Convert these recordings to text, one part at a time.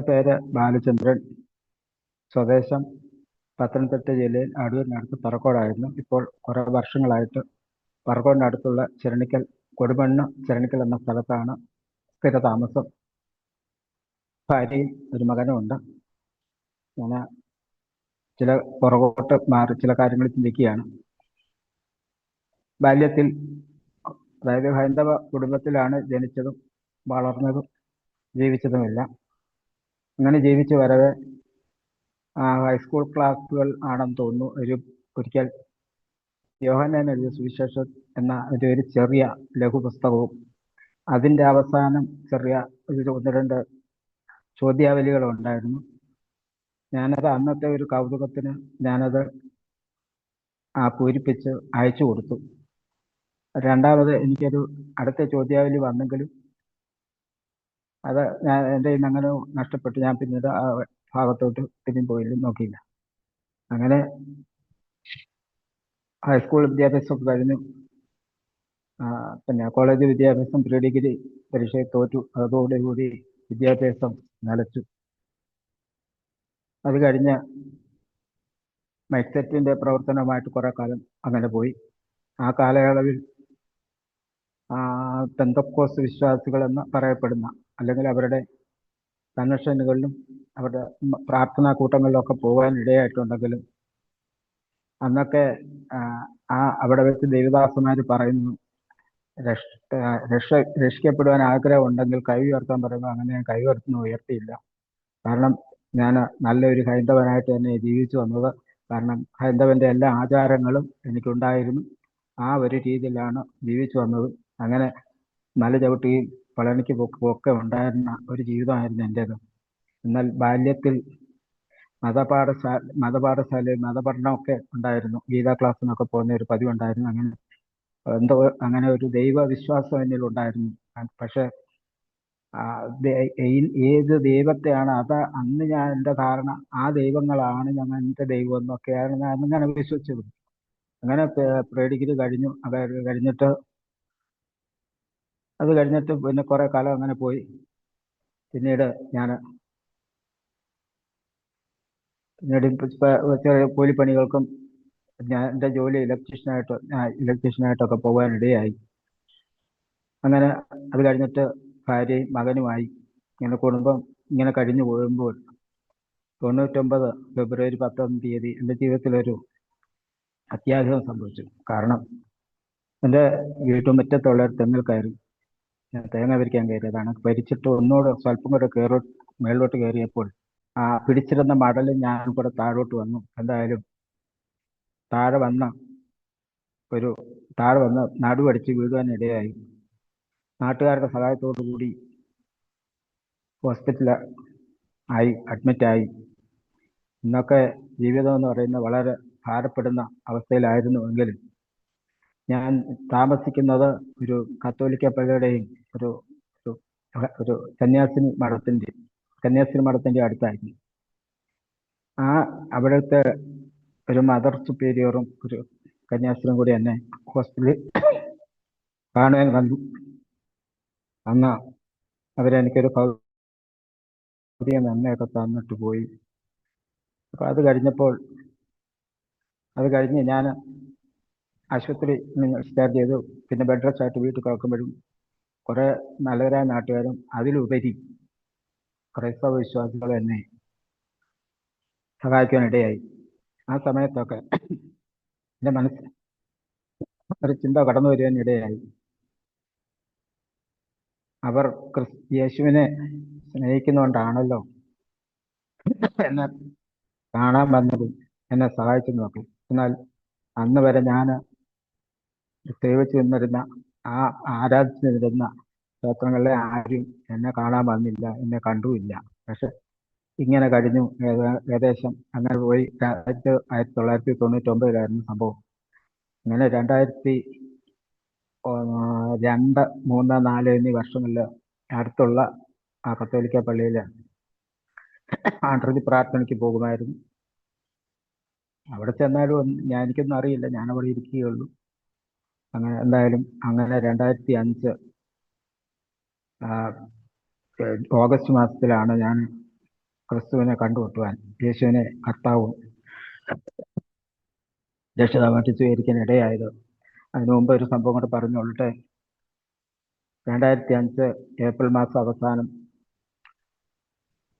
എൻ്റെ പേര് ബാലചന്ദ്രൻ. സ്വദേശം പത്തനംതിട്ട ജില്ലയിൽ അടൂരിനടുത്ത് പറക്കോടായിരുന്നു. ഇപ്പോൾ കുറേ വർഷങ്ങളായിട്ട് പറക്കോടിനടുത്തുള്ള ചിരണിക്കൽ, കൊടുമണ്ണ് ചിരണിക്കൽ എന്ന സ്ഥലത്താണ് സ്ഥിര താമസം. ഭാര്യയും ഒരു മകനും ഉണ്ട്. ഞാൻ ചില പുറകോട്ട് മാറി ചില കാര്യങ്ങൾ ചിന്തിക്കുകയാണ്. ബാല്യത്തിൽ, അതായത് ഹൈന്ദവ കുടുംബത്തിലാണ് ജനിച്ചതും വളർന്നതും ജീവിച്ചതുമെല്ലാം. അങ്ങനെ ജീവിച്ചു വരവെ ഹൈസ്കൂൾ ക്ലാസ്സുകൾ ആണെന്ന് തോന്നുന്നു, ഒരിക്കൽ യോഹന്നാൻ എഴുതിയ സുവിശേഷം എന്ന ഒരു ചെറിയ ലഘുപുസ്തകവും അതിൻ്റെ അവസാനം ചെറിയ ഒന്ന് രണ്ട് ചോദ്യാവലികളുണ്ടായിരുന്നു. ഞാനത് അന്നത്തെ ഒരു കൗതുകത്തിന് ഞാനത് പൂരിപ്പിച്ച് അയച്ചു കൊടുത്തു. രണ്ടാമത് എനിക്കൊരു അടുത്ത ചോദ്യാവലി വന്നെങ്കിലും അത് എൻ്റെ കയ്യിൽ നിന്ന് അങ്ങനെ നഷ്ടപ്പെട്ടു. ഞാൻ പിന്നീട് ആ ഭാഗത്തോട്ട് തിരിഞ്ഞു പോയില്ല, നോക്കിയില്ല. അങ്ങനെ ഹൈസ്കൂൾ വിദ്യാഭ്യാസമൊക്കെ കഴിഞ്ഞു. പിന്നെ കോളേജ് വിദ്യാഭ്യാസം, പ്രീ ഡിഗ്രി പരീക്ഷയിൽ തോറ്റു. അതോടുകൂടി വിദ്യാഭ്യാസം നിലച്ചു. അത് കഴിഞ്ഞ് മൈക്സെറ്റിൻ്റെ പ്രവർത്തനവുമായിട്ട് കുറേ കാലം അങ്ങനെ പോയി. ആ കാലയളവിൽ പെന്തക്കോസ്ത് വിശ്വാസികളെന്ന് പറയപ്പെടുന്ന, അല്ലെങ്കിൽ അവരുടെ കൺവെൻഷനുകളിലും അവരുടെ പ്രാർത്ഥനാ കൂട്ടങ്ങളിലൊക്കെ പോകാൻ ഇടയായിട്ടുണ്ടെങ്കിലും അന്നൊക്കെ അവിടെ വെച്ച് ദേവദാസന്മാർ പറയുന്നു, രക്ഷിക്കപ്പെടുവാൻ ആഗ്രഹം ഉണ്ടെങ്കിൽ കൈ ഉയർത്താൻ പറയുമ്പോൾ അങ്ങനെ ഞാൻ കൈ ഉയർത്തിയില്ല. കാരണം ഞാൻ നല്ലൊരു ഹൈന്ദവനായിട്ട് തന്നെ ജീവിച്ചു വന്നത്. കാരണം ഹൈന്ദവൻ്റെ എല്ലാ ആചാരങ്ങളും എനിക്കുണ്ടായിരുന്നു. ആ ഒരു രീതിയിലാണ് ജീവിച്ചു വന്നത്. അങ്ങനെ മല ചവിട്ടുകയും പളനിക്ക് ഒക്കെ ഉണ്ടായിരുന്ന ഒരു ജീവിതമായിരുന്നു എൻ്റേത്. എന്നാൽ ബാല്യത്തിൽ മതപാഠശാലയിൽ മതപഠനമൊക്കെ ഉണ്ടായിരുന്നു. ഗീതാ ക്ലാസ്സിനൊക്കെ പോകുന്ന ഒരു പതിവുണ്ടായിരുന്നു. അങ്ങനെ ഒരു ദൈവവിശ്വാസം എന്നിൽ ഉണ്ടായിരുന്നു. പക്ഷെ ഏത് ദൈവത്തെയാണ് അന്ന് ഞാൻ എൻ്റെ ധാരണ ആ ദൈവങ്ങളാണ് എൻ്റെ ദൈവം എന്നൊക്കെയാണ് ഞാൻ അങ്ങനെ വിശ്വസിച്ചത്. അങ്ങനെ പ്രീ ഡിഗ്രി കഴിഞ്ഞു. അത് കഴിഞ്ഞിട്ട് പിന്നെ കുറേ കാലം അങ്ങനെ പോയി. പിന്നീട് ചെറിയ കൂലിപ്പണികൾക്കും ഞാൻ എൻ്റെ ജോലി ഇലക്ട്രീഷ്യനായിട്ടൊക്കെ പോകാനിടയായി. അങ്ങനെ അത് കഴിഞ്ഞിട്ട് ഭാര്യയും മകനുമായി ഇങ്ങനെ കുടുംബം ഇങ്ങനെ കഴിഞ്ഞു പോകുമ്പോൾ 99 ഫെബ്രുവരി 10 എൻ്റെ ജീവിതത്തിലൊരു അത്യാഹിതം സംഭവിച്ചു. കാരണം എൻ്റെ വീട്ടുമുറ്റത്തുള്ള ഒരു തെങ്ങിൽ കയറി ഞാൻ തേങ്ങ പറിക്കാൻ കയറിയതാണ്. പരിച്ചിട്ട് ഒന്നുകൂടെ സ്വല്പം കൂടെ മേളിലോട്ട് കയറിയപ്പോൾ പിടിച്ചിരുന്ന മടലും ഞാൻ കൂടെ താഴോട്ട് വന്നു. എന്തായാലും താഴെ വന്ന് നടുവടിച്ച് വീഴുവാനിടയായി. നാട്ടുകാരുടെ സഹായത്തോടു കൂടി അഡ്മിറ്റായി. ഇന്നൊക്കെ ജീവിതം എന്ന് പറയുന്നത് വളരെ ഭാരപ്പെടുന്ന അവസ്ഥയിലായിരുന്നുവെങ്കിലും ഞാൻ താമസിക്കുന്നത് ഒരു കത്തോലിക്ക പള്ളിയുടെയും ഒരു സന്യാസിനി മഠത്തിൻ്റെ അടുത്തായിരുന്നു. അവിടുത്തെ ഒരു മദർ സുപ്പീരിയറും ഒരു കന്യാസ്ത്രീയും കൂടി എന്നെ ഹോസ്പിറ്റലിൽ കാണുവാൻ വന്നു. അന്ന് അവരെനിക്കൊരു ഭൗതിക നന്മയൊക്കെ തന്നിട്ട് പോയി. അപ്പോൾ അത് കഴിഞ്ഞ് ഞാൻ ആശുപത്രി ഡിസ്ചാർജ് ചെയ്തു. പിന്നെ ബെഡ് റെസ്റ്റ് ആയിട്ട് വീട്ടിൽ കിടക്കുമ്പോഴും കുറേ നല്ലവരായ നാട്ടുകാരും അതിലുപരി ക്രൈസ്തവ വിശ്വാസികൾ എന്നെ സഹായിക്കാനിടയായി. ആ സമയത്തൊക്കെ എൻ്റെ മനസ്സിൽ ഒരു ചിന്ത കടന്നു വരുവാനിടയായി. അവർ യേശുവിനെ സ്നേഹിക്കുന്നതുകൊണ്ടാണല്ലോ എന്നെ കാണാൻ വന്നതും എന്നെ സഹായിച്ചെന്നൊക്കെ. എന്നാൽ അന്ന് വരെ ഞാൻ സേവിച്ചു നിന്നിരുന്ന ആരാധിച്ചു നിന്നിരുന്ന ക്ഷേത്രങ്ങളിലെ ആരും എന്നെ കാണാൻ വന്നില്ല, എന്നെ കണ്ടുമില്ല. പക്ഷെ ഇങ്ങനെ കഴിഞ്ഞു. ഏകദേശം അങ്ങനെ പോയി. 1999 സംഭവം. അങ്ങനെ 2002, 3, 4 എന്നീ വർഷങ്ങളിൽ അടുത്തുള്ള കത്തോലിക്ക പള്ളിയിൽ ആണ്ടർജി പ്രാർത്ഥനയ്ക്ക് പോകുമായിരുന്നു. അവിടെ ചെന്നാലും എനിക്കൊന്നും അറിയില്ല, ഞാനവിടെ ഇരിക്കുകയുള്ളൂ. എന്തായാലും 2005 ഓഗസ്റ്റ് മാസത്തിലാണ് ഞാൻ ക്രിസ്തുവിനെ കണ്ടുമുട്ടുവാൻ, യേശുവിനെ കർത്താവും രക്ഷിതാവായിട്ട് സ്വീകരിക്കാൻ ഇടയായത്. അതിനു മുമ്പ് ഒരു സംഭവം കൂടെ പറഞ്ഞുകൊള്ളട്ടെ. 2005 ഏപ്രിൽ മാസം അവസാനം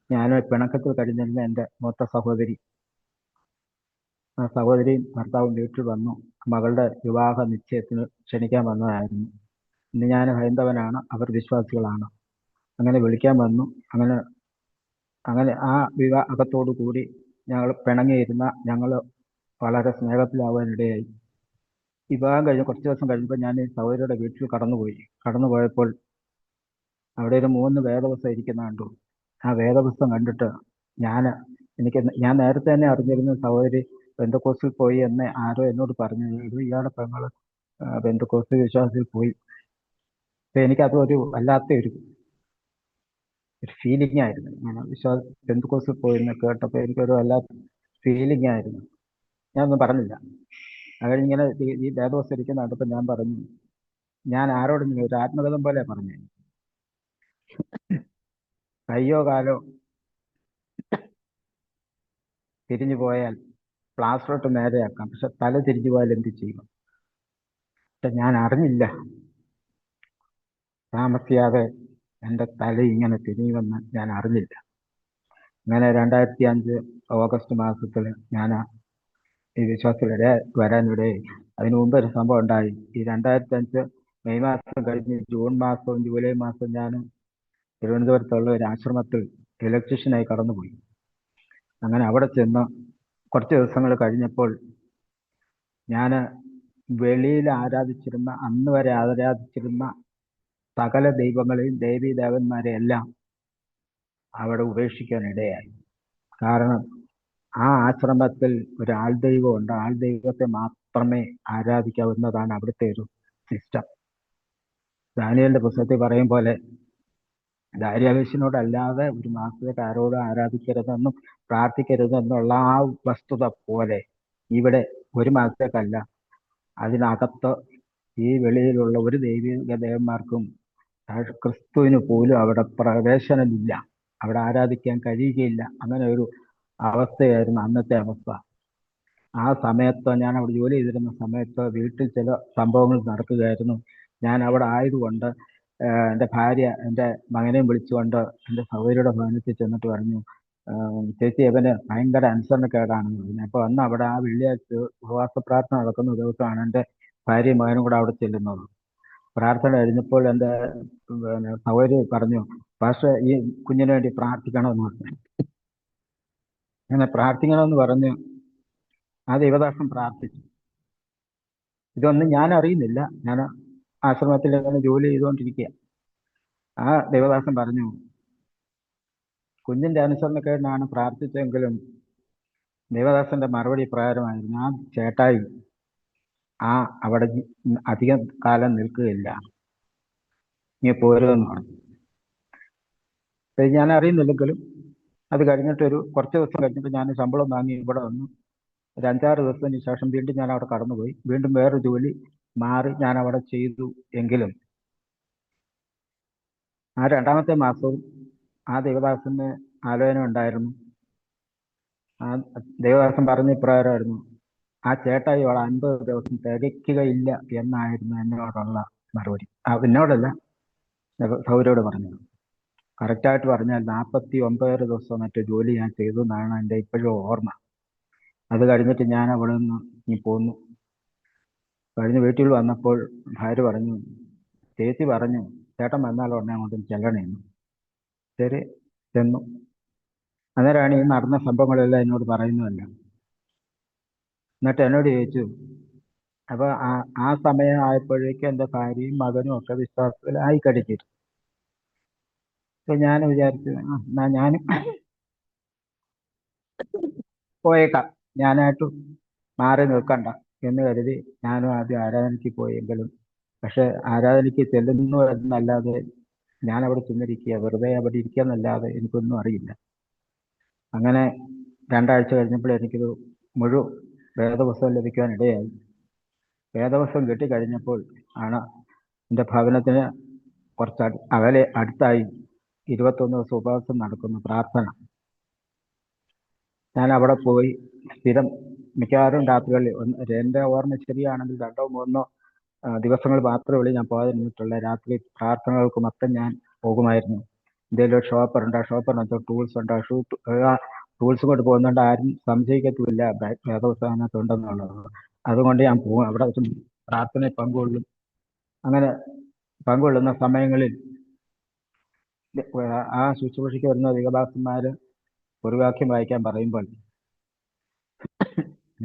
ഞാൻ പിണക്കത്തിൽ കഴിഞ്ഞിരുന്ന എൻ്റെ മൂത്ത സഹോദരി, ആ സഹോദരിയും ഭർത്താവും വീട്ടിൽ വന്നു. മകളുടെ വിവാഹ നിശ്ചയത്തിന് ക്ഷണിക്കാൻ വന്നതായിരുന്നു. ഇന്ന് ഞാൻ ഹൈന്ദവനാണ്, അവർ വിശ്വാസികളാണ്. അങ്ങനെ വിളിക്കാൻ വന്നു. അങ്ങനെ ആ വിവാഹത്തോടു കൂടി ഞങ്ങൾ പിണങ്ങിയിരുന്ന ഞങ്ങൾ വളരെ സ്നേഹത്തിലാവാനിടയായി. വിവാഹം കഴിഞ്ഞ് കുറച്ച് ദിവസം കഴിഞ്ഞപ്പോൾ ഞാൻ ഈ സഹോദരിയുടെ വീട്ടിൽ കടന്നുപോയപ്പോൾ അവിടെ ഒരു 3 വേദപുസ്തകം ഇരിക്കുന്ന കണ്ടു. ആ വേദപുസ്തകം കണ്ടിട്ട് ഞാൻ നേരത്തെ തന്നെ അറിഞ്ഞിരുന്നു സഹോദരി പെന്തക്കോസ്തിൽ പോയി എന്ന് ആരോ എന്നോട് പറഞ്ഞു. ഇയാളുടെ പെങ്ങൾ പെന്തക്കോസ്തി വിശ്വാസത്തിൽ പോയി. അപ്പൊ എനിക്കത് ഒരു വല്ലാത്ത ഒരു ഫീലിംഗ് ആയിരുന്നു. പെന്തക്കോസ്തിൽ പോയി എന്ന് കേട്ടപ്പോൾ എനിക്കൊരു വല്ലാത്ത ഫീലിംഗ് ആയിരുന്നു. ഞാനൊന്നും പറഞ്ഞില്ല. അങ്ങനെ ഈ വേദപുസ്തകം ഇരിക്കുന്ന കണ്ടപ്പോൾ ഞാൻ പറഞ്ഞു, ഞാൻ ആരോടെങ്കിലും ഒരു ആത്മകഥം പോലെ പറഞ്ഞു, കയ്യോ കാലോ തിരിഞ്ഞു പോയാൽ പ്ലാസ്റ്ററിട്ട് നേരെയാക്കാം, പക്ഷെ തല തിരിഞ്ഞു പോയാൽ എന്ത് ചെയ്യും? പക്ഷെ ഞാൻ അറിഞ്ഞില്ല, താമസിയാതെ എൻ്റെ തല ഇങ്ങനെ തിരിയുമെന്ന് ഞാൻ അറിഞ്ഞില്ല. അങ്ങനെ 2005 ഓഗസ്റ്റ് മാസത്തിൽ ഞാൻ ഈ വിശ്വാസത്തിലിടെ വരാനിടയായി. അതിനു മുമ്പ് ഒരു സംഭവം ഉണ്ടായി. ഈ 2005 മെയ് മാസം കഴിഞ്ഞ് ജൂൺ മാസവും ജൂലൈ മാസവും ഞാൻ തിരുവനന്തപുരത്തുള്ള ഒരു ആശ്രമത്തിൽ ഇലക്ട്രീഷ്യനായി കടന്നുപോയി. അങ്ങനെ അവിടെ ചെന്ന് കുറച്ച് ദിവസങ്ങൾ കഴിഞ്ഞപ്പോൾ ഞാൻ വെളിയിൽ അന്ന് വരെ ആരാധിച്ചിരുന്ന സകല ദൈവങ്ങളെയും ദേവീദേവന്മാരെ എല്ലാം അവിടെ ഉപേക്ഷിക്കാനിടയായി. കാരണം ആ ആശ്രമത്തിൽ ഒരു ആൾദൈവമുണ്ട്. ആൾദൈവത്തെ മാത്രമേ ആരാധിക്കാവുന്നതാണ് അവിടുത്തെ ഒരു സിസ്റ്റം. ദാനിയേലിന്റെ പുസ്തകത്തിൽ പറയും പോലെ ദാര്യാവേശിനോടല്ലാതെ ഒരു മാസത്തേക്ക് ആരോടും ആരാധിക്കരുതെന്നും പ്രാർത്ഥിക്കരുതെന്നുള്ള ആ വസ്തുത പോലെ ഇവിടെ ഒരു മാസത്തേക്കല്ല, അതിനകത്ത് ഈ വെളിയിലുള്ള ഒരു ദൈവിക ദേവന്മാർക്കും ക്രിസ്തുവിന് പോലും അവിടെ പ്രവേശനമില്ല, അവിടെ ആരാധിക്കാൻ കഴിയുകയില്ല. അങ്ങനെ ഒരു അവസ്ഥയായിരുന്നു അന്നത്തെ അവസ്ഥ. ആ സമയത്ത് ഞാൻ അവിടെ ജോലി ചെയ്തിരുന്ന സമയത്ത് വീട്ടിൽ ചില സംഭവങ്ങൾ നടക്കുകയായിരുന്നു. ഞാൻ അവിടെ ആയതുകൊണ്ട് എൻ്റെ ഭാര്യ എൻ്റെ മകനെയും വിളിച്ചുകൊണ്ട് എൻ്റെ സഹോദരിയുടെ ഭവനത്തിൽ ചെന്നിട്ട് പറഞ്ഞു, ചേച്ചി അവന് ഭയങ്കര അനുസരണക്കേടാണെന്ന് പറഞ്ഞു. അപ്പോൾ അന്ന് അവിടെ ആ വെള്ളിയാഴ്ച ഉപവാസ പ്രാർത്ഥന നടക്കുന്ന ദിവസമാണ് എൻ്റെ ഭാര്യയും മകനും കൂടെ അവിടെ ചെല്ലുന്നത്. പ്രാർത്ഥന കഴിഞ്ഞപ്പോൾ എൻ്റെ സഹോദരി പറഞ്ഞു, പക്ഷേ ഈ കുഞ്ഞിന് വേണ്ടി പ്രാർത്ഥിക്കണമെന്ന് പറഞ്ഞു. അങ്ങനെ പ്രാർത്ഥിക്കണമെന്ന് പറഞ്ഞ് ആ ദൈവദാസൻ പ്രാർത്ഥിച്ചു. ഇതൊന്നും ഞാൻ അറിയുന്നില്ല, ഞാൻ ആശ്രമത്തിൽ ജോലി ചെയ്തുകൊണ്ടിരിക്കുക. ആ ദൈവദാസൻ പറഞ്ഞു, കുഞ്ഞിന്റെ അനുസരണക്കേടിനാണ് പ്രാർത്ഥിച്ചെങ്കിലും ദൈവദാസന്റെ മറുപടി പ്രകാരമായിരുന്നു, ആ ചേട്ടായി അവിടെ അധികം കാലം നിൽക്കുകയില്ല, നീ പോരുമെന്ന് പറഞ്ഞു. ഞാൻ അറിയുന്നില്ലെങ്കിലും അത് കഴിഞ്ഞിട്ട് കുറച്ച് ദിവസം കഴിഞ്ഞിട്ട് ഞാൻ ശമ്പളം വാങ്ങി ഇവിടെ വന്നു. ഒരു 5-6 ദിവസത്തിന് ശേഷം വീണ്ടും ഞാൻ അവിടെ കടന്നുപോയി. വീണ്ടും വേറെ ജോലി മാറി ഞാൻ അവിടെ ചെയ്തു. എങ്കിലും ആ 2ാമത്തെ മാസവും ആ ദൈവദാസന് ആലോചന ഉണ്ടായിരുന്നു. ആ ദൈവദാസൻ പറഞ്ഞ ഇപ്രകാരമായിരുന്നു, ആ ചേട്ടായി അവിടെ 50 ദിവസം തികയ്ക്കുകയില്ല എന്നായിരുന്നു എന്നോടുള്ള മറുപടി. എന്നോടല്ല, സൗരോട് പറഞ്ഞത്. കറക്റ്റായിട്ട് പറഞ്ഞാൽ 49 ദിവസം മറ്റു ജോലി ഞാൻ ചെയ്തു എന്നാണ് എൻ്റെ ഇപ്പോഴും ഓർമ്മ. അത് കഴിഞ്ഞിട്ട് ഞാൻ അവിടെ നിന്ന് പോന്നു. കഴിഞ്ഞ് വീട്ടിൽ വന്നപ്പോൾ ഭാര്യ പറഞ്ഞു, ചേച്ചി പറഞ്ഞു ചേട്ടൻ വന്നാൽ ഉടനെ അങ്ങോട്ടും ചെല്ലണേന്ന്. ശരി, ചെന്നു. അന്നേരമാണ് ഈ നടന്ന സംഭവങ്ങളെല്ലാം എന്നോട് പറയുന്നതല്ല. എന്നിട്ട് എന്നോട് ചോദിച്ചു, അപ്പൊ ആ സമയം ആയപ്പോഴേക്കും എൻ്റെ ഭാര്യയും മകനും ഒക്കെ വിശ്വാസത്തിലായി കഴിച്ചിരുന്നു. അപ്പൊ ഞാൻ വിചാരിച്ചു, എന്നാ ഞാനും പോയേക്കാം, ഞാനായിട്ട് മാറി നിൽക്കണ്ട എന്ന് കരുതി ഞാനും ആദ്യം ആരാധനയ്ക്ക് പോയെങ്കിലും, പക്ഷെ ആരാധനയ്ക്ക് ചെല്ലുന്നു എന്നല്ലാതെ ഞാൻ അവിടെ ചെന്നിരിക്കുക, വെറുതെ അവിടെ ഇരിക്കുക എന്നല്ലാതെ എനിക്കൊന്നും അറിയില്ല. അങ്ങനെ 2 ആഴ്ച കഴിഞ്ഞപ്പോൾ എനിക്കൊരു മുഴുവൻ വേദപുസ്തകം ലഭിക്കാനിടയായി. വേദപുസ്തകം കിട്ടിക്കഴിഞ്ഞപ്പോൾ ആണ് എൻ്റെ ഭവനത്തിന് കുറച്ച് അടുത്തായി 21 ദിവസം ഉപവാസം നടക്കുന്ന പ്രാർത്ഥന. ഞാൻ അവിടെ പോയി സ്ഥിരം മിക്കവാറും രാത്രികളിൽ എൻ്റെ ഓർമ്മ ശരിയാണെങ്കിൽ 2 3 ദിവസങ്ങൾ മാത്രമേ ഉള്ളൂ ഞാൻ പോകാതിരുന്നിട്ടുള്ള. രാത്രി പ്രാർത്ഥനകൾക്ക് മൊത്തം ഞാൻ പോകുമായിരുന്നു. എന്തെങ്കിലും ഒരു ഷോപ്പറുണ്ട്, ആ ഷോപ്പറിനകത്ത് ടൂൾസ് ഉണ്ട്, ആ ടൂൾസ് കൊണ്ട് പോകുന്നുണ്ട്, ആരും സംശയിക്കത്തുമില്ല വേദപുസ്തകം അതിനകത്ത് ഉണ്ടെന്നുള്ളത്. അതുകൊണ്ട് ഞാൻ പോകും, അവിടെ വെച്ച് പ്രാർത്ഥനയിൽ പങ്കുകൊള്ളും. അങ്ങനെ പങ്കുകൊള്ളുന്ന സമയങ്ങളിൽ ആ ശുശ്രൂഷയ്ക്ക് വരുന്ന ദൈവദാസന്മാര് ഒരു വാക്യം വായിക്കാൻ പറയുമ്പോൾ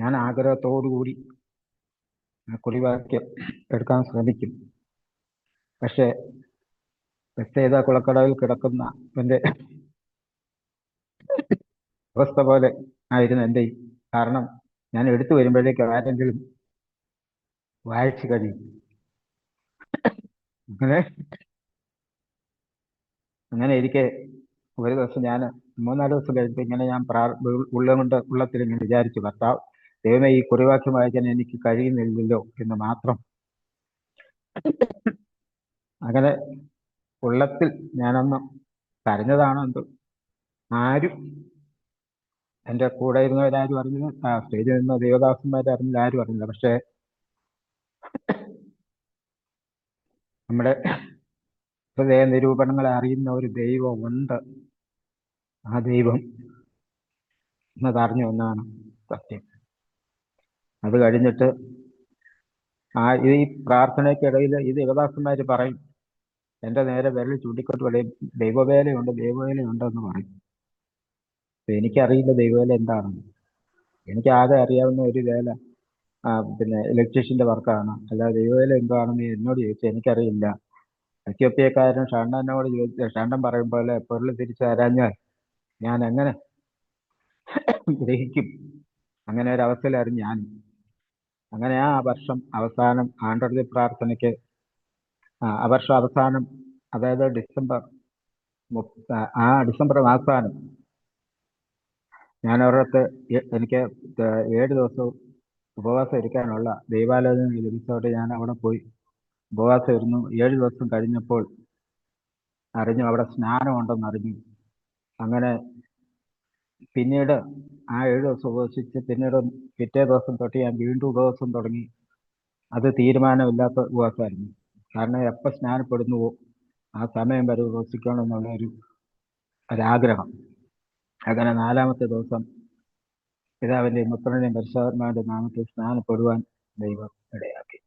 ഞാൻ ആഗ്രഹത്തോടുകൂടി ആ കുറിവാക്യം എടുക്കാൻ ശ്രമിക്കും. പക്ഷെ ബെത്സേദ കുളക്കടവിൽ കിടക്കുന്ന എൻ്റെ അവസ്ഥ പോലെ ആയിരുന്നു എൻ്റെ. കാരണം ഞാൻ എടുത്തു വരുമ്പോഴേക്ക് ആരെങ്കിലും വായിച്ചു കഴിയും. അങ്ങനെ അങ്ങനെ ഇരിക്കെ ഒരു ദിവസം ഞാൻ 3 4 ദിവസം കഴിഞ്ഞപ്പോൾ ഇങ്ങനെ ഞാൻ ഉള്ളത്തിൽ ഇങ്ങനെ വിചാരിച്ചു, കർത്താവ് ദൈവമേ, ഈ കുറിവാക്യം വായിക്കാൻ എനിക്ക് കഴിയുന്നില്ലല്ലോ എന്ന് മാത്രം. അങ്ങനെ ഉള്ളത്തിൽ ഞാനൊന്ന് കരഞ്ഞതാണോ എന്തോ. ആരും എൻ്റെ കൂടെ ഇരുന്നവരാരും അറിഞ്ഞില്ല, സ്റ്റേജിൽ നിന്ന ദേവദാസന്മാരറിഞ്ഞില്ല, ആരും അറിഞ്ഞില്ല. പക്ഷെ നമ്മുടെ ഹൃദയ നിരൂപണങ്ങളെ അറിയുന്ന ഒരു ദൈവം ഉണ്ട്. ആ ദൈവം എന്നതറിഞ്ഞു എന്നാണ് സത്യം. അത് കഴിഞ്ഞിട്ട് ഈ പ്രാർത്ഥനയ്ക്കിടയിൽ ഈ ദേവദാസന്മാർ പറയും, എൻ്റെ നേരെ വിരൽ ചൂണ്ടിക്കൊണ്ട് പറയും, ദൈവവേലയുണ്ട് ദൈവവേലയുണ്ടെന്ന് പറയും. എനിക്കറിയില്ല ദൈവവേല എന്താണെന്ന്. എനിക്ക് ആകെ അറിയാവുന്ന ഒരു വേല പിന്നെ ഇലക്ട്രീഷ്യന്റെ വർക്കാണ്. അല്ലാതെ ദൈവവേല എന്താണെന്ന് എന്നോട് ചോദിച്ചാൽ എനിക്കറിയില്ല. എത്യോപ്യക്കാരൻ ഷണ്ടനോട് ചോദിച്ച ഷണ്ടൻ പറയും പോലെ പൊരുൾ തിരിച്ചു തരാഞ്ഞാൽ ഞാൻ എങ്ങനെ ഗ്രഹിക്കും? അങ്ങനെ ഒരു അവസ്ഥയിലായിരുന്നു ഞാൻ. അങ്ങനെ ആ വർഷം അവസാനം ആണ്ടർജി പ്രാർത്ഥനയ്ക്ക് ആ വർഷം അവസാനം, അതായത് ഡിസംബർ അവസാനം ഞാൻ ഒരിടത്ത് എനിക്ക് 7 ദിവസവും ഉപവാസം ഇരിക്കാനുള്ള ദൈവാലോചന ലഭിച്ചതോടെ ഞാൻ അവിടെ പോയി ഉപവാസം ഇരുന്നു. 7 ദിവസം കഴിഞ്ഞപ്പോൾ അറിഞ്ഞു അവിടെ സ്നാനമുണ്ടെന്ന് അറിഞ്ഞു. അങ്ങനെ പിന്നീട് ആ 7 ദിവസം ഉപവസിച്ച് പിന്നീട് പിറ്റേ ദിവസം തൊട്ട് ഞാൻ വീണ്ടും ഉപവാസം തുടങ്ങി. അത് തീരുമാനമില്ലാത്ത ഉപവാസമായിരുന്നു. കാരണം എപ്പോൾ സ്നാനപ്പെടുന്നുവോ ആ സമയം വരെ ഉപവസിക്കണം എന്നുള്ള ഒരാഗ്രഹം. അങ്ങനെ 4-മത്തെ ദിവസം പിതാവിൻ്റെയും പുത്രൻ്റെയും പരിശുദ്ധാത്മാവിന്റെ നാമത്തിൽ സ്നാനപ്പെടുവാൻ ദൈവം ഇടയാക്കി.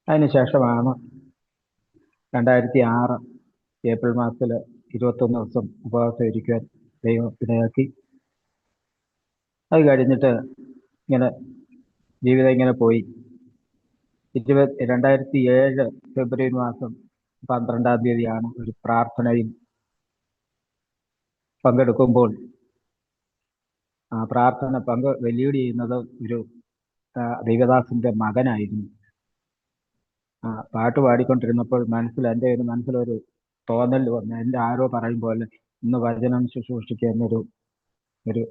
അതിനുശേഷമാണ് 2006 ഏപ്രിൽ മാസത്തിൽ 21 ദിവസം ഉപവാസം ഇരിക്കുവാൻ ദൈവം ഇടയാക്കി. അത് കഴിഞ്ഞിട്ട് ഇങ്ങനെ ജീവിതം ഇങ്ങനെ പോയി. 2007 ഫെബ്രുവരി മാസം 12-ാം തീയതിയാണ് ഒരു പ്രാർത്ഥനയിൽ പങ്കെടുക്കുമ്പോൾ ആ പ്രാർത്ഥന ലീഡ് ചെയ്യുന്നത് ഒരു ദൈവദാസന്റെ മകനായിരുന്നു. പാട്ട് പാടിക്കൊണ്ടിരുന്നപ്പോൾ എൻ്റെ ഒരു മനസ്സിലൊരു തോന്നൽ വന്നു. എൻ്റെ ആരോ പറയും പോലെ ഇന്ന് വചനം ശുശ്രൂഷിക്കുക എന്നൊരു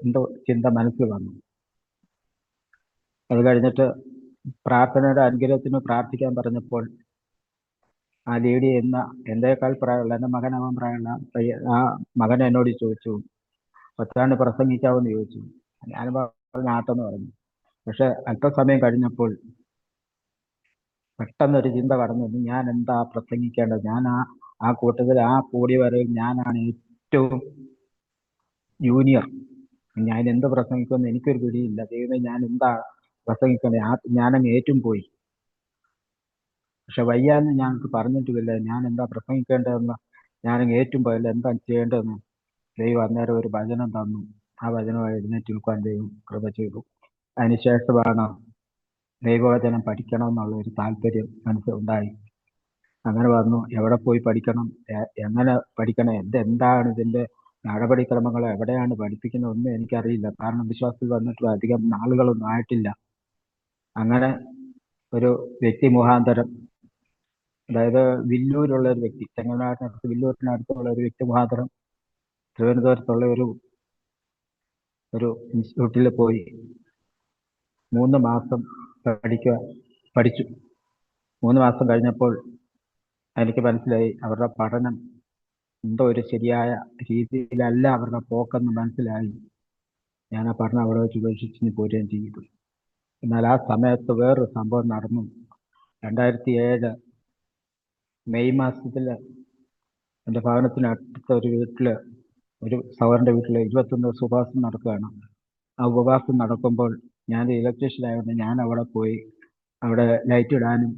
എന്തോ ചിന്ത മനസ്സിൽ വന്നു. അത് കഴിഞ്ഞിട്ട് പ്രാർത്ഥനയുടെ അനുഗ്രഹത്തിന് പ്രാർത്ഥിക്കാൻ പറഞ്ഞപ്പോൾ ആ ലീഡ് ചെയ്യുന്ന എൻ്റെക്കാൾ പ്രായമുള്ള എൻ്റെ മകനാവാൻ പ്രായമുള്ള ആ മകൻ എന്നോട് ചോദിച്ചു, പത്താണ്ട് പ്രസംഗിക്കാമെന്ന് ചോദിച്ചു. ഞാൻ പറഞ്ഞ ആട്ടെന്ന് പറഞ്ഞു. പക്ഷെ അല്പസമയം കഴിഞ്ഞപ്പോൾ പെട്ടെന്നൊരു ചിന്ത കടന്നു വന്നു, ഞാൻ എന്താ പ്രസംഗിക്കേണ്ടത്? ഞാൻ ആ കൂട്ടത്തിൽ ആ കൂടി വരയിൽ ഞാനാണ് ഏറ്റവും ജൂനിയർ. ഞാൻ എന്ത് പ്രസംഗിക്കുമെന്ന് എനിക്കൊരു പിടിയില്ല. ദൈവമേ, ഞാൻ എന്താ പ്രസംഗിക്കേണ്ടത്? ഞാനങ്ങ് ഏറ്റും പോയി. പക്ഷെ വയ്യാന്ന് ഞങ്ങൾക്ക് പറഞ്ഞിട്ടുമില്ല. ഞാൻ എന്താ പ്രസംഗിക്കേണ്ടതെന്ന് ഞാനങ്ങ് ഏറ്റും പോയല്ല. എന്താ ചെയ്യേണ്ടതെന്ന് ദൈവം അന്നേരം ഒരു വചനം തന്നു. ആ വചനമായി എഴുന്നേറ്റ് നിൽക്കാൻ ദൈവം കൃപ ചെയ്തു. അതിനുശേഷമാണ് ദൈവവചനം പഠിക്കണം എന്നുള്ള ഒരു താല്പര്യം മനസ്സിലുണ്ടായി. അങ്ങനെ വന്നു, എവിടെ പോയി പഠിക്കണം, എങ്ങനെ പഠിക്കണം, എന്താണ് ഇതിൻ്റെ നടപടിക്രമങ്ങൾ, എവിടെയാണ് പഠിപ്പിക്കുന്നത് ഒന്നും എനിക്കറിയില്ല. കാരണം വിശ്വാസത്തിൽ വന്നിട്ട് അധികം നാളുകളൊന്നും ആയിട്ടില്ല. അങ്ങനെ ഒരു വ്യക്തി മുഖാന്തരം, അതായത് വില്ലൂരുള്ള ഒരു വ്യക്തി, ചെങ്ങനാടിനടുത്ത് വില്ലൂരിനടുത്തുള്ള ഒരു വ്യക്തി മുഖാന്തരം തിരുവനന്തപുരത്തുള്ള ഒരു ഇൻസ്റ്റിറ്റ്യൂട്ടിൽ പോയി 3 മാസം പഠിച്ചു. 3 മാസം കഴിഞ്ഞപ്പോൾ എനിക്ക് മനസ്സിലായി അവരുടെ പഠനം എന്തോ ഒരു ശരിയായ രീതിയിലല്ല അവരുടെ പോക്കെന്ന് മനസ്സിലായി. ഞാൻ ആ പഠനം അവിടെ വെച്ച് ഉപേക്ഷിച്ച് പോരുകയും ചെയ്തു. എന്നാൽ ആ സമയത്ത് വേറൊരു സംഭവം നടന്നു. 2007 മെയ് മാസത്തിൽ എൻ്റെ ഭവനത്തിനടുത്ത ഒരു വീട്ടിൽ, ഒരു സഹോദരൻ്റെ വീട്ടിൽ 21 ദിവസം ഉപവാസം നടക്കുകയാണ്. ആ ഉപവാസം നടക്കുമ്പോൾ ഞാൻ ഇലക്ട്രീഷ്യനായതുകൊണ്ട് ഞാൻ അവിടെ പോയി അവിടെ ലൈറ്റ് ഇടാനും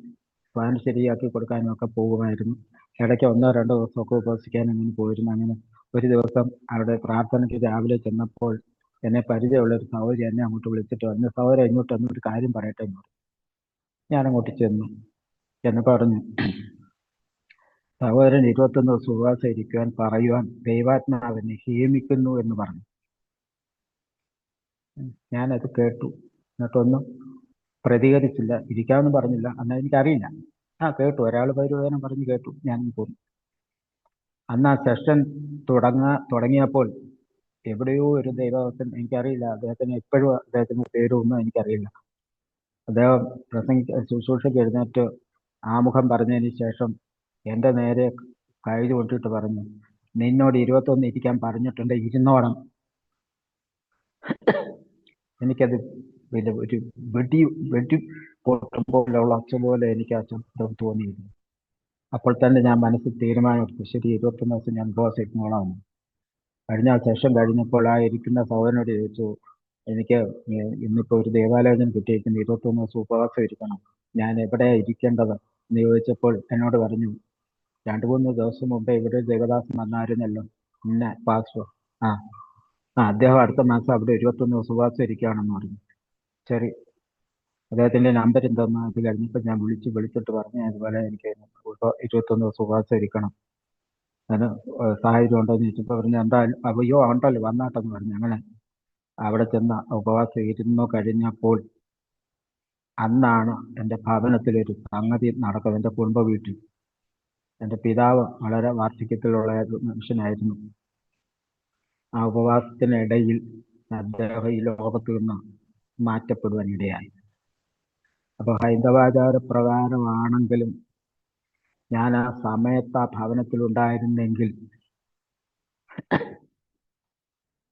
ഫാൻ ശരിയാക്കി കൊടുക്കാനും ഒക്കെ പോകുമായിരുന്നു. ഇടയ്ക്ക് 1-2 ദിവസമൊക്കെ ഉപവസിക്കാനും അങ്ങനെ പോയിരുന്നു. അങ്ങനെ ഒരു ദിവസം അവിടെ പ്രാർത്ഥനയ്ക്ക് രാവിലെ ചെന്നപ്പോൾ എന്നെ പരിചയമുള്ള ഒരു സഹോദരി എന്നെ അങ്ങോട്ട് വിളിച്ചിട്ട് വന്നു, സഹോദരൻ ഇങ്ങോട്ട് വന്നൊരു കാര്യം പറയട്ടെ എന്ന് പറഞ്ഞു. ഞാൻ അങ്ങോട്ട് ചെന്നു. എന്ന് പറഞ്ഞു, സഹോദരൻ 21 ദിവസം ഉപവാസം ഇരിക്കുവാൻ പറയുവാൻ ദൈവാത്മാവിനെ നിയമിക്കുന്നു എന്ന് പറഞ്ഞു. ഞാനത് കേട്ടു. എന്നിട്ടൊന്നും പ്രതികരിച്ചില്ല, ഇരിക്കാമെന്ന് പറഞ്ഞില്ല. എന്നാൽ എനിക്കറിയില്ല. കേട്ടു, ഒരാൾ പൈരുവേദനം പറഞ്ഞ് കേട്ടു, ഞാൻ പോന്നു. അന്ന് ആ സെഷൻ തുടങ്ങിയപ്പോൾ എവിടെയോ ഒരു ദൈവഭക്തൻ, എനിക്കറിയില്ല അദ്ദേഹത്തിന്, എപ്പോഴും അദ്ദേഹത്തിന് പേരൊന്നും എനിക്കറിയില്ല, അദ്ദേഹം ശുശ്രൂഷയ്ക്ക് എഴുന്നേറ്റ് ആമുഖം പറഞ്ഞതിന് ശേഷം എൻ്റെ നേരെ കൈ കൊണ്ടിട്ട് പറഞ്ഞു, നിന്നോട് 21 ഇരിക്കാൻ പറഞ്ഞിട്ടുണ്ട്, ഇരുന്നോണം. എനിക്കത് ഒരു വെടി പൊട്ടുമ്പോഴുള്ള ഒച്ച പോലെ എനിക്ക് ആ ശബ്ദം തോന്നിയിരുന്നു. അപ്പോൾ തന്നെ ഞാൻ മനസ്സിൽ തീരുമാനമെടുത്തു, ശരി, 21 ദിവസം ഞാൻ ഉപവാസം ഇരുന്നോളാം. കഴിഞ്ഞ സെഷൻ കഴിഞ്ഞപ്പോൾ ആ ഇരിക്കുന്ന സഹോദരനോട് ചോദിച്ചു, എനിക്ക് ഇന്നിപ്പോൾ ഒരു ദേവാലയം കിട്ടിയിരിക്കുന്നു, 21 ദിവസം ഉപവാസം ഇരിക്കണം, ഞാൻ എവിടെയാ ഇരിക്കേണ്ടത് എന്ന് ചോദിച്ചപ്പോൾ എന്നോട് പറഞ്ഞു, 2-3 ദിവസം മുമ്പേ ഇവിടെ ദേവദാസൻ വന്നായിരുന്നല്ലോ, ഇന്ന പാസ്റ്റർ, അദ്ദേഹം അടുത്ത മാസം അവിടെ 21 ദിവസം ഉപവാസം ഇരിക്കുകയാണെന്ന് പറഞ്ഞു. ശരി, അദ്ദേഹത്തിന്റെ നമ്പർ എന്തെന്ന് അത് കഴിഞ്ഞപ്പോൾ ഞാൻ വിളിച്ചിട്ട് പറഞ്ഞു, അതുപോലെ എനിക്ക് 21 ദിവസം ഉപവാസം ഇരിക്കണം, അതിന് സാഹചര്യം ഉണ്ടോ എന്ന് ചോദിച്ചപ്പോൾ പറഞ്ഞു, എന്തായാലും അയ്യോ ഉണ്ടല്ലോ, വന്നാട്ടെന്ന് പറഞ്ഞു. അങ്ങനെ അവിടെ ചെന്ന ഉപവാസം ഇരുന്നു കഴിഞ്ഞപ്പോൾ അന്നാണ് എൻ്റെ ഭവനത്തിലൊരു സംഗതി നടക്കുന്നത്. എൻ്റെ കുടുംബ വീട്ടിൽ എൻ്റെ പിതാവ് വളരെ വാർദ്ധക്യത്തിലുള്ള മനുഷ്യനായിരുന്നു. ആ ഉപവാസത്തിനിടയിൽ അദ്ദേഹം ഈ ലോകത്ത് നിന്ന് മാറ്റപ്പെടുവാനിടയായി. അപ്പോൾ ഹൈന്ദവാചാര പ്രകാരമാണെങ്കിലും ഞാൻ ആ സമയത്ത് ആ ഭവനത്തിലുണ്ടായിരുന്നെങ്കിൽ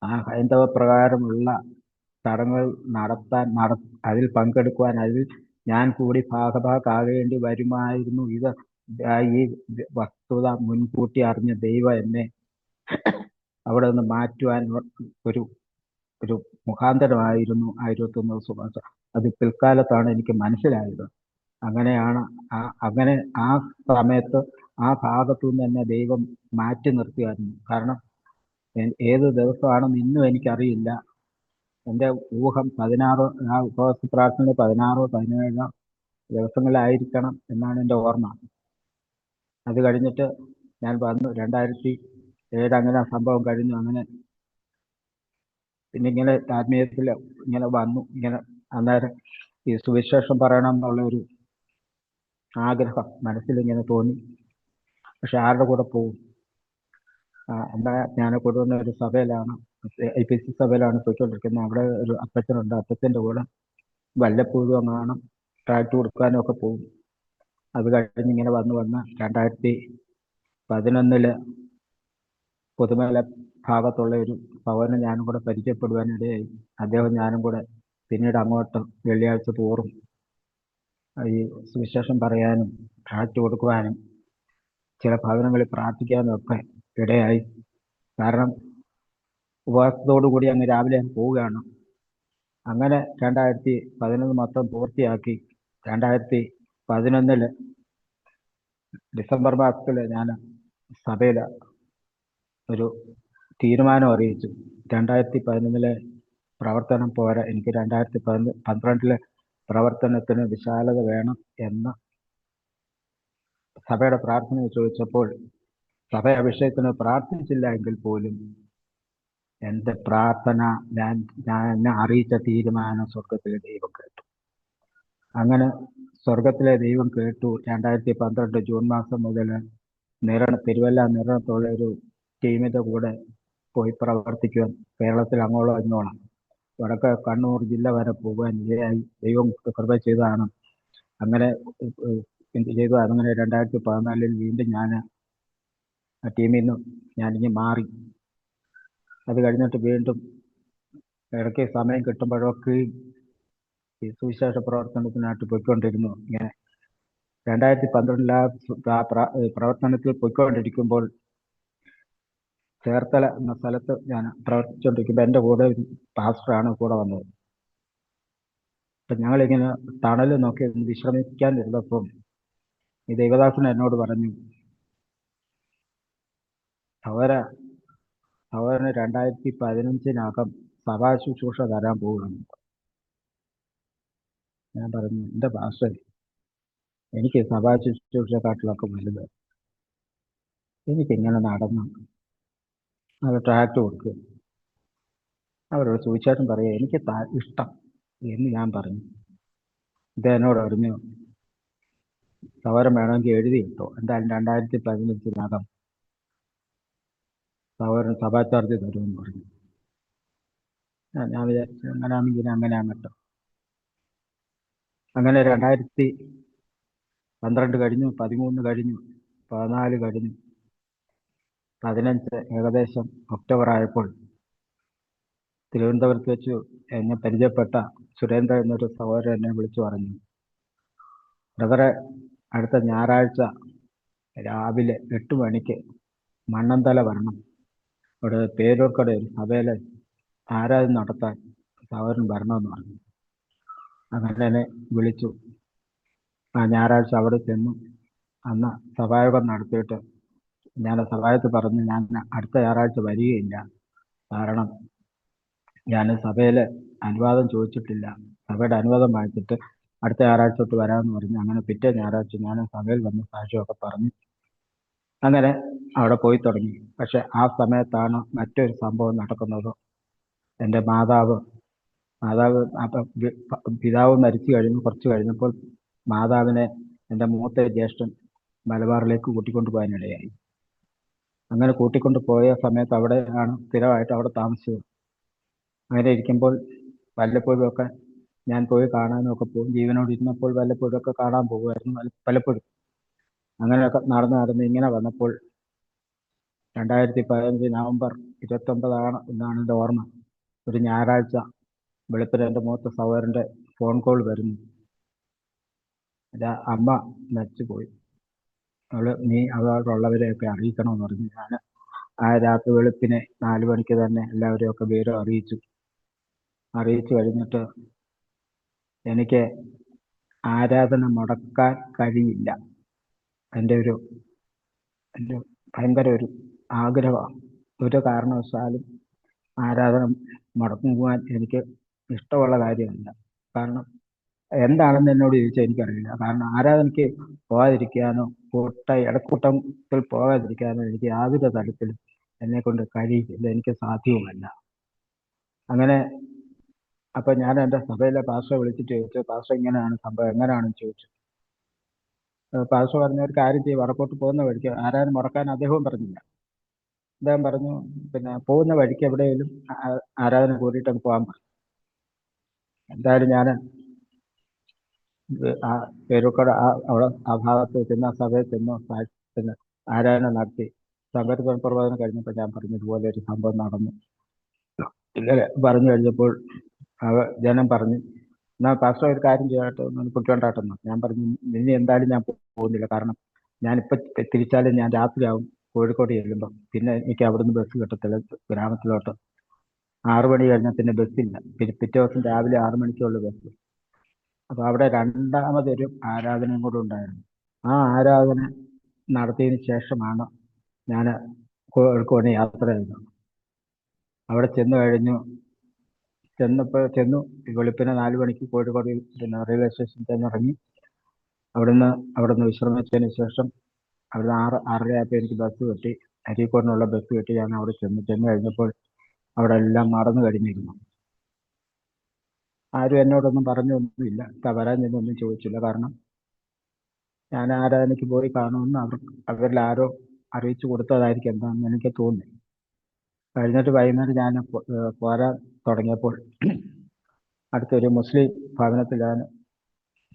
ആ ഹൈന്ദവ പ്രകാരമുള്ള ചടങ്ങുകൾ അതിൽ പങ്കെടുക്കുവാൻ, അതിൽ ഞാൻ കൂടി ഭാഗഭാക്കാകേണ്ടി വരുമായിരുന്നു. ഈ വസ്തുത മുൻകൂട്ടി അറിഞ്ഞ ദൈവം എന്നെ അവിടെ നിന്ന് മാറ്റുവാൻ ഒരു മുഖാന്തരമായിരുന്നു 21 ദിവസം. അത് പിൽക്കാലത്താണ് എനിക്ക് മനസ്സിലായത്. അങ്ങനെയാണ് അങ്ങനെ ആ സമയത്ത് ആ ഭാഗത്തു നിന്ന് എന്നെ ദൈവം മാറ്റി നിർത്തിയായിരുന്നു. കാരണം ഏത് ദിവസമാണെന്ന് ഇന്നും എനിക്കറിയില്ല. എൻ്റെ ഊഹം 16 ആ ഉപവാസ പ്രാർത്ഥന 16-17 ദിവസങ്ങളിലായിരിക്കണം എന്നാണ് എൻ്റെ ഓർമ്മ. അത് കഴിഞ്ഞിട്ട് ഞാൻ വന്നു. 2007 അങ്ങനെ സംഭവം കഴിഞ്ഞു. അങ്ങനെ പിന്നെ ഇങ്ങനെ ആത്മീയത്തിൽ ഇങ്ങനെ വന്നു. ഇങ്ങനെ അന്നേരം ഈ സുവിശേഷം പറയണം എന്നുള്ള ഒരു ആഗ്രഹം മനസ്സിലിങ്ങനെ തോന്നി. പക്ഷെ ആരുടെ കൂടെ പോകും? എന്താ, ഞാൻ കൊണ്ടുവന്ന ഒരു സഭയിലാണ്, IPC സഭയിലാണ് പോയിക്കൊണ്ടിരിക്കുന്നത്. അവിടെ ഒരു അപ്പച്ചനുണ്ട്. അപ്പച്ചൻ്റെ കൂടെ വല്ലപ്പോഴും അങ്ങാണ് ട്രാക്ട് കൊടുക്കാനും ഒക്കെ പോകും. അത് കഴിഞ്ഞ് ഇങ്ങനെ വന്ന് 2011 പുതുമല ഭാഗത്തുള്ള ഒരു സഹോദരനെ ഞാനും കൂടെ പരിചയപ്പെടുവാനിടയായി. അദ്ദേഹം ഞാനും കൂടെ പിന്നീട് അങ്ങോട്ട് വെള്ളിയാഴ്ച തോറും ഈ സുവിശേഷം പറയാനും ട്രാക്ട് കൊടുക്കുവാനും ചില ഭവനങ്ങളിൽ പ്രാർത്ഥിക്കാനും ഒക്കെ ഇടയായി. കാരണം ഉപവാസത്തോടുകൂടി അങ്ങ് രാവിലെ പോവുകയാണ്. അങ്ങനെ 2011 മൊത്തം പൂർത്തിയാക്കി 2011 ഡിസംബർ മാസത്തിൽ ഞാൻ സഭയിൽ ഒരു തീരുമാനം അറിയിച്ചു. 2011 പ്രവർത്തനം പോരാ, എനിക്ക് 2012 പ്രവർത്തനത്തിന് വിശാലത വേണം എന്ന് സഭയുടെ പ്രാർത്ഥന ചോദിച്ചപ്പോൾ സഭ അഭിഷേകത്തിന് പ്രാർത്ഥിച്ചില്ല എങ്കിൽ പോലും എൻ്റെ പ്രാർത്ഥന, ഞാൻ എന്നെ അറിയിച്ച തീരുമാനം സ്വർഗത്തിലെ ദൈവം കേട്ടു. അങ്ങനെ സ്വർഗത്തിലെ ദൈവം കേട്ടു. 2012 ജൂൺ മാസം മുതൽ തിരുവല്ല നിരണത്തുള്ള ഒരു ടീമിൻ്റെ കൂടെ പോയി പ്രവർത്തിക്കുവാൻ കേരളത്തിൽ അങ്ങോളം ഇങ്ങോളം വടക്ക് കണ്ണൂർ ജില്ല വരെ പോകാൻ ഇടയായി. ദൈവം കൃപ ചെയ്തതാണ്. അങ്ങനെ ചെയ്തു. അങ്ങനെ 2014 വീണ്ടും ഞാൻ ആ ടീമിൽ നിന്ന് ഞാനിങ്ങ് മാറി. അത് കഴിഞ്ഞിട്ട് വീണ്ടും ഇടയ്ക്ക് സമയം കിട്ടുമ്പോഴൊക്കെയും ഈ സുവിശേഷ പ്രവർത്തനത്തിനായിട്ട് പോയിക്കൊണ്ടിരുന്നു. ഇങ്ങനെ 2012 പ്രവർത്തനത്തിൽ പോയിക്കൊണ്ടിരിക്കുമ്പോൾ ചേർത്തല എന്ന സ്ഥലത്ത് ഞാൻ പ്രവർത്തിച്ചുകൊണ്ടിരിക്കുമ്പോൾ എൻ്റെ കൂടെ ഒരു പാസ്റ്ററാണ് കൂടെ വന്നത്. അപ്പം ഞങ്ങളിങ്ങനെ തണൽ നോക്കി ഒന്ന് വിശ്രമിക്കാനിരുന്നപ്പം ഈ ദേവദാസൻ എന്നോട് പറഞ്ഞു, അവന് 2015 സഭാ ശുശ്രൂഷ തരാൻ പോവുകയാണ്. ഞാൻ പറഞ്ഞു, എൻ്റെ പാസ്റ്റർ, എനിക്ക് സഭാ ശുശ്രൂഷക്കാട്ടിലൊക്കെ വലുത്, എനിക്കിങ്ങനെ നടന്ന് അവർ ട്രാക്ട് കൊടുക്കുക, അവരോട് സുവിശേഷം പറയുക എനിക്ക് ഇഷ്ടം എന്ന് ഞാൻ പറഞ്ഞു. ഇത് എന്നോട് പറഞ്ഞു, സൗരം വേണമെങ്കിൽ എഴുതിയിട്ടോ, എന്തായാലും 2015 സൗരൻ സഭാ ചാർജ് തരുമെന്ന് പറഞ്ഞു. ഞാൻ വിചാരിച്ചു അങ്ങനെയാണെങ്കിൽ അങ്ങനെയാണ് കേട്ടോ. അങ്ങനെ 2012 കഴിഞ്ഞു, 2013 കഴിഞ്ഞു, 2014 കഴിഞ്ഞു, 2015 ഏകദേശം ഒക്ടോബർ ആയപ്പോൾ തിരുവനന്തപുരത്ത് വെച്ച് എന്നെ പരിചയപ്പെട്ട സുരേന്ദ്രൻ എന്നൊരു സഹോദരൻ എന്നെ വിളിച്ചു പറഞ്ഞു, ബ്രദറെ, അടുത്ത ഞായറാഴ്ച രാവിലെ 8 മണിക്ക് മണ്ണന്തല വരണം, ഇവിടെ പേരൂർക്കട ഒരു സഭയിലെ ആരാധന നടത്താൻ സഹോദരൻ വരണമെന്ന് പറഞ്ഞു. അങ്ങനെ എന്നെ വിളിച്ചു. ആ ഞായറാഴ്ച അവിടെ ചെന്നു. അന്ന് സഭായോഗം നടത്തിയിട്ട് ഞാൻ സഭായത്തിൽ പറഞ്ഞു, ഞാൻ അടുത്ത ഞായറാഴ്ച വരികയില്ല, കാരണം ഞാൻ സഭയിൽ അനുവാദം ചോദിച്ചിട്ടില്ല, സഭയുടെ അനുവാദം വാങ്ങിച്ചിട്ട് അടുത്ത ഞായറാഴ്ച തൊട്ട് വരാമെന്ന് പറഞ്ഞു. അങ്ങനെ പിറ്റേ ഞായറാഴ്ച ഞാൻ സഭയിൽ വന്ന് സാക്ഷ്യമൊക്കെ പറഞ്ഞു. അങ്ങനെ അവിടെ പോയി തുടങ്ങി. പക്ഷെ ആ സമയത്താണ് മറ്റൊരു സംഭവം നടക്കുന്നത്. എൻ്റെ മാതാവ് പിതാവ് മരിച്ചു കഴിഞ്ഞു. കുറച്ച് കഴിഞ്ഞപ്പോൾ മാതാവിനെ എൻ്റെ മൂത്ത ജ്യേഷ്ഠൻ മലബാറിലേക്ക് കൂട്ടിക്കൊണ്ടു പോകാനിടയായി. അങ്ങനെ കൂട്ടിക്കൊണ്ട് പോയ സമയത്ത് അവിടെയാണ് സ്ഥിരമായിട്ട് അവിടെ താമസിച്ചത്. അങ്ങനെ ഇരിക്കുമ്പോൾ വല്ലപ്പോഴും ഒക്കെ ഞാൻ പോയി കാണാനും ഒക്കെ പോകും. ജീവനോട് ഇരുന്നപ്പോൾ വല്ലപ്പോഴും ഒക്കെ കാണാൻ പോകുമായിരുന്നു, പലപ്പോഴും. അങ്ങനെയൊക്കെ നടന്ന് ഇങ്ങനെ വന്നപ്പോൾ 2015 നവംബർ 29 എന്നാണ് എൻ്റെ ഓർമ്മ. ഒരു ഞായറാഴ്ച വെളുപ്പിന് എൻ്റെ മൂത്ത സഹോദരൻ്റെ ഫോൺ കോൾ വരുന്നു. എൻ്റെ അമ്മ മരിച്ചുപോയി, നീ അവരോടുള്ളവരെയൊക്കെ അറിയിക്കണമെന്ന് പറഞ്ഞു. ഞാൻ ആ രാത്രി വെളുപ്പിനെ 4 മണിക്ക് തന്നെ എല്ലാവരെയും ഒക്കെ വിവരം അറിയിച്ചു കഴിഞ്ഞിട്ട് എനിക്ക് ആരാധന മുടക്കാൻ കഴിയില്ല. എൻ്റെ ഭയങ്കര ഒരു ആഗ്രഹമാണ്. ഒരു കാരണവശാലും ആരാധന മുടക്കുവാൻ എനിക്ക് ഇഷ്ടമുള്ള കാര്യമല്ല. കാരണം എന്താണെന്ന് എന്നോട് ചോദിച്ചാൽ എനിക്കറിയില്ല. കാരണം ആരാധനയ്ക്ക് പോകാതിരിക്കാനോ ഇടക്കൂട്ടത്തിൽ പോകാതിരിക്കാനോ എനിക്ക് യാതൊരു തരത്തിലും എന്നെ കൊണ്ട് കഴിയില്ല, എനിക്ക് സാധ്യവുമല്ല. അങ്ങനെ അപ്പം ഞാൻ എൻ്റെ സഭയിലെ പാസ്റ്ററെ വിളിച്ചിട്ട് ചോദിച്ചു, പാസ്റ്റർ ഇങ്ങനെയാണ് സംഭവം, എങ്ങനെയാണെന്ന് ചോദിച്ചു. പാസ്റ്റർ പറഞ്ഞ ഒരു കാര്യം ചെയ്യും, വടക്കോട്ട് പോകുന്ന വഴിക്ക് ആരാധന മുടക്കാൻ അദ്ദേഹവും പറഞ്ഞില്ല. അദ്ദേഹം പറഞ്ഞു, പിന്നെ പോകുന്ന വഴിക്ക് എവിടെയെങ്കിലും ആരാധന കൂടിയിട്ട് അങ്ങ് പോകാൻ പറഞ്ഞു. എന്തായാലും ഞാൻ ആ പേരൂക്കട അവിടെ ആ ഭാഗത്ത് ചെന്ന് ആ സഭയിൽ ചെന്ന് പിന്നെ ആരാധന നടത്തി സംഘടിത പ്രബോധനം കഴിഞ്ഞപ്പോൾ ഞാൻ പറഞ്ഞു, ഇതുപോലെ ഒരു സംഭവം നടന്നു. ഇന്നലെ പറഞ്ഞു കഴിഞ്ഞപ്പോൾ ജനം പറഞ്ഞു, എന്നാൽ പാസ്റ്റർ ഒരു കാര്യം ചെയ്യട്ടെ, ഒന്ന് പൊയ്ക്കൊണ്ടാട്ടെന്ന്. ഞാൻ പറഞ്ഞു, ഇനി എന്തായാലും ഞാൻ പോകുന്നില്ല, കാരണം ഞാനിപ്പോൾ തിരിച്ചാലും ഞാൻ രാത്രിയാവും കോഴിക്കോട് ചെല്ലുമ്പോൾ. പിന്നെ എനിക്ക് അവിടുന്ന് ബസ് കിട്ടത്തില്ല ഗ്രാമത്തിലോട്ട്. 6 മണി കഴിഞ്ഞാൽ പിന്നെ ബസ്സില്ല. പിന്നെ പിറ്റേ ദിവസം രാവിലെ 6 മണിക്കുള്ള ബസ്. അപ്പോൾ അവിടെ രണ്ടാമതൊരു ആരാധനയും കൂടെ ഉണ്ടായിരുന്നു. ആ ആരാധന നടത്തിയതിന് ശേഷമാണ് ഞാൻ കോഴിക്കോട് യാത്ര ചെയ്തത്. അവിടെ ചെന്നു വെളുപ്പിനെ 4 മണിക്ക് കോഴിക്കോട് പിന്നെ റെയിൽവേ സ്റ്റേഷനിൽ ചെന്നിറങ്ങി. അവിടുന്ന് വിശ്രമിച്ചതിന് ശേഷം അവിടുന്ന് 6:30 ആയപ്പോൾ എനിക്ക് ബസ് കിട്ടി, അരീക്കോടിനുള്ള ബസ് കിട്ടി. ഞാൻ അവിടെ ചെന്ന് കഴിഞ്ഞപ്പോൾ അവിടെ എല്ലാം നടന്നു കഴിഞ്ഞിരുന്നു. ആരും എന്നോടൊന്നും പറഞ്ഞൊന്നുമില്ല, വരാൻ ചെന്നൊന്നും ചോദിച്ചില്ല. കാരണം ഞാൻ ആരാധനയ്ക്ക് പോയി കാണുമെന്ന് അവരിൽ ആരോ അറിയിച്ചു കൊടുത്തതായിരിക്കും എന്താണെന്ന് എനിക്ക് തോന്നി. കഴിഞ്ഞിട്ട് വൈകുന്നേരം ഞാൻ പോരാൻ തുടങ്ങിയപ്പോൾ അടുത്തൊരു മുസ്ലിം ഭവനത്തിൽ ഞാൻ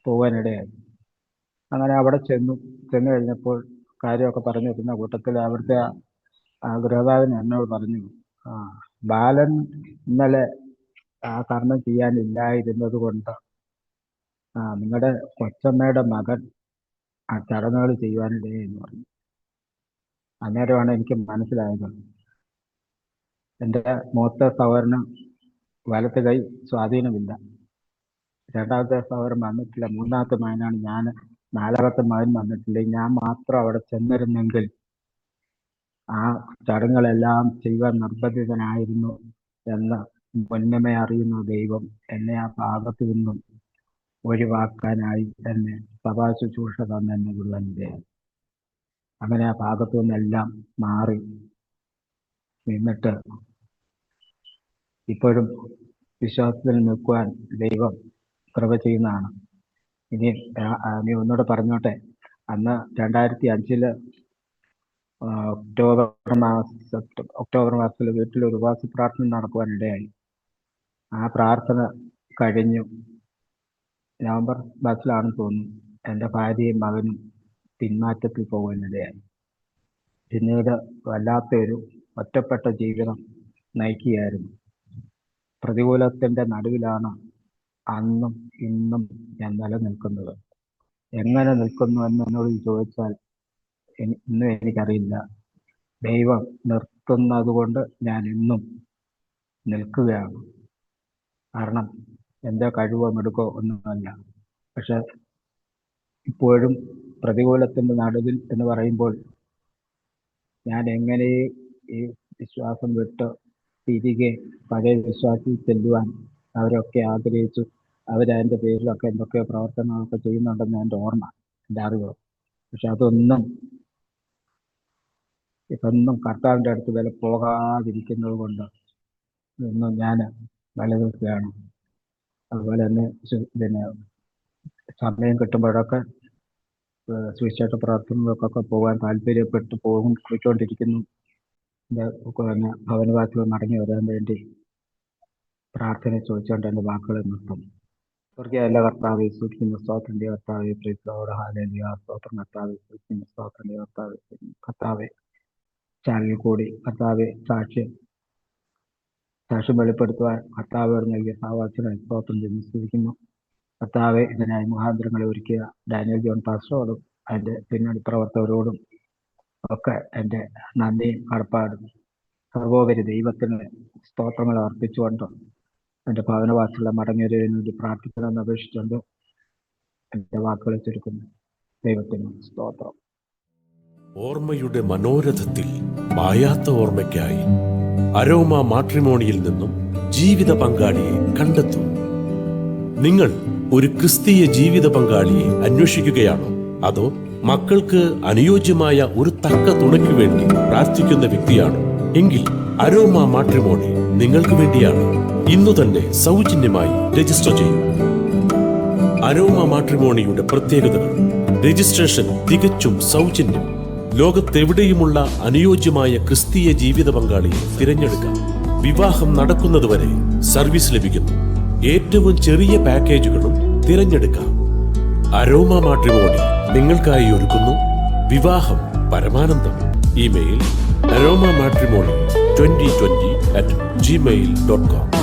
പോകാനിടയായി. അങ്ങനെ അവിടെ ചെന്നു കഴിഞ്ഞപ്പോൾ കാര്യമൊക്കെ പറഞ്ഞിരുന്ന കൂട്ടത്തിൽ അവിടുത്തെ ഗൃഹനാഥൻ എന്നോട് പറഞ്ഞു, ബാലൻ ഇന്നലെ ആ കർമ്മം ചെയ്യാനില്ലായിരുന്നത് കൊണ്ട് നിങ്ങളുടെ കൊച്ചമ്മയുടെ മകൻ ആ ചടങ്ങുകൾ ചെയ്യുവാനിടേ എന്ന് പറഞ്ഞു. അന്നേരമാണ് എനിക്ക് മനസ്സിലായത് എൻ്റെ മൂത്ത സഹോദരന് വലത്ത് കൈ സ്വാധീനമില്ല, രണ്ടാമത്തെ സഹോദരൻ വന്നിട്ടില്ല, മൂന്നാമത്തെ മകനാണ് ഞാൻ, നാലാമത്തെ മകൻ വന്നിട്ടില്ല. ഞാൻ മാത്രം അവിടെ ചെന്നിരുന്നെങ്കിൽ ആ ചടങ്ങുകളെല്ലാം ചെയ്യുവാൻ നിർബന്ധിതനായിരുന്നു എന്ന് മുന്നമേ അറിയുന്ന ദൈവം എന്നെ ആ ഭാഗത്തു നിന്നും ഒഴിവാക്കാനായി എന്നെ സഭാ ശുശ്രൂഷ തന്നെ എന്നെ വിടുവാനിടേ. അങ്ങനെ ആ ഭാഗത്തു നിന്നെല്ലാം മാറി നിന്നിട്ട് ഇപ്പോഴും വിശ്വാസത്തിൽ നിൽക്കുവാൻ ദൈവം കൃപ ചെയ്യുന്നതാണ്. ഇനി ഒന്നുകൂടെ പറഞ്ഞോട്ടെ. അന്ന് 2005 ഒക്ടോബർ മാസത്തിൽ വീട്ടിൽ ഒരു ഉപവാസ പ്രാർത്ഥന നടക്കുവാനിടയായി. ആ പ്രാർത്ഥന കഴിഞ്ഞു നവംബർ മാസത്തിലാണെന്ന് തോന്നുന്നു എൻ്റെ ഭാര്യയും മകനും പിന്മാറ്റത്തിൽ പോകുവാനിടയായി. പിന്നീട് വല്ലാത്തൊരു ഒറ്റപ്പെട്ട ജീവിതം നയിക്കുകയായിരുന്നു. പ്രതികൂലത്തിൻ്റെ നടുവിലാണ് അന്നും ഇന്നും ഞാൻ നിലനിൽക്കുന്നത്. എങ്ങനെ നിൽക്കുന്നു എന്നോട് ചോദിച്ചാൽ ഇന്നും എനിക്കറിയില്ല. ദൈവം നിർത്തുന്നത് കൊണ്ട് ഞാൻ ഇന്നും നിൽക്കുകയാണ്. കാരണം എൻ്റെ കഴിവോ മിടുക്കോ ഒന്നുമല്ല. പക്ഷെ ഇപ്പോഴും പ്രതികൂലത്തിൻ്റെ നടുവിൽ എന്ന് പറയുമ്പോൾ ഞാൻ എങ്ങനെ ഈ വിശ്വാസം വിട്ട് തിരികെ പഴയ വിശ്വാസത്തിൽ ചെല്ലുവാൻ അവരൊക്കെ ആഗ്രഹിച്ചു. അവരതിൻ്റെ പേരിലൊക്കെ എന്തൊക്കെയോ പ്രവർത്തനങ്ങളൊക്കെ ചെയ്യുന്നുണ്ടെന്ന് എൻ്റെ ഓർമ്മ, എൻ്റെ അറിവ്. പക്ഷെ ഇതൊന്നും കർത്താവിൻ്റെ അടുത്ത് വില പോകാതിരിക്കുന്നത് കൊണ്ട് ഇന്നും ഞാൻ നിലനിൽക്കുകയാണ്. അതുപോലെ തന്നെ പിന്നെ സമയം കിട്ടുമ്പോഴൊക്കെ സുവിശേഷ പ്രവർത്തനങ്ങൾക്കൊക്കെ പോകാൻ താല്പര്യപ്പെട്ട് പോയിക്കൊണ്ടിരിക്കുന്നു. പിന്നെ ഭവനവാസികൾ മടങ്ങി വരാൻ വേണ്ടി പ്രാർത്ഥന ചോദിച്ചുകൊണ്ട് എൻ്റെ വാക്കുകളെ നിർത്തും. സ്വർഗീയ കർത്താവെ സൂക്ഷിക്കുന്ന സ്തോത്രൻ്റെ കർത്താവെ, പ്രീതിയോടെ ഹാലേലുയ സ്തോത്രം കർത്താവെ, സൂക്ഷിക്കുന്ന സ്തോത്രൻ്റെ കർത്താവെ, കർത്താവെ ചാനലിൽ കൂടി കർത്താവെ സാക്ഷ്യം വെളിപ്പെടുത്തുവാൻ കർത്താവോട് നൽകിയ സാവാസന സ്തോത്രം സൂക്ഷിക്കുന്നു. കർത്താവെ ഇതിനായി മുഖാന്തരങ്ങളെ ഒരുക്കിയ ഡാനിയൽ ജോൺ പാസ്റ്ററോടും അതിൻ്റെ പിന്നണി പ്രവർത്തകരോടും ഒക്കെ എൻ്റെ നന്ദിയും കടപ്പാടും സർവോപരി ദൈവത്തിന് സ്തോത്രങ്ങൾ അർപ്പിച്ചുകൊണ്ട് എൻ്റെ ഭവനവാസികളെ മടങ്ങിയതിനു വേണ്ടി പ്രാർത്ഥിക്കണമെന്ന് അപേക്ഷിച്ചുകൊണ്ട് എൻ്റെ വാക്കുകളെ ചുരുക്കുന്നു. ദൈവത്തിന് സ്തോത്രം. ഓർമ്മയുടെ മനോരഥത്തിൽ മായാത്ത ഓർമ്മയ്ക്കായി അരോമ മാട്രിമോണിയിൽ നിന്നും ജീവിത പങ്കാളിയെ കണ്ടെത്തൂ. നിങ്ങൾ ഒരു ക്രിസ്തീയ ജീവിത പങ്കാളിയെ അന്വേഷിക്കുകയാണോ? അതോ മക്കൾക്ക് അനുയോജ്യമായ ഒരു തക്ക തുണയ്ക്ക് വേണ്ടി പ്രാർത്ഥിക്കുന്ന വ്യക്തിയാണോ? എങ്കിൽ അരോമ മാട്രിമോണി നിങ്ങൾക്ക് വേണ്ടിയാണ്. ഇന്നു തന്നെ സൗജന്യമായി രജിസ്റ്റർ ചെയ്യൂ. അരോമ മാട്രിമോണിയുടെ പ്രത്യേകതകൾ: രജിസ്ട്രേഷൻ തികച്ചും സൗജന്യം. ലോകത്തെവിടെയുമുള്ള അനുയോജ്യമായ ക്രിസ്തീയ ജീവിത പങ്കാളിയെ തിരഞ്ഞെടുക്കാം. വിവാഹം നടക്കുന്നതുവരെ സർവീസ് ലഭിക്കുന്നു. ഏറ്റവും ചെറിയ പാക്കേജുകളും തിരഞ്ഞെടുക്കാം. അരോമ മാട്രിമോണി നിങ്ങൾക്കായി ഒരുക്കുന്നു വിവാഹം പരമാനന്ദം. Email aroma matrimony2020@gmail.com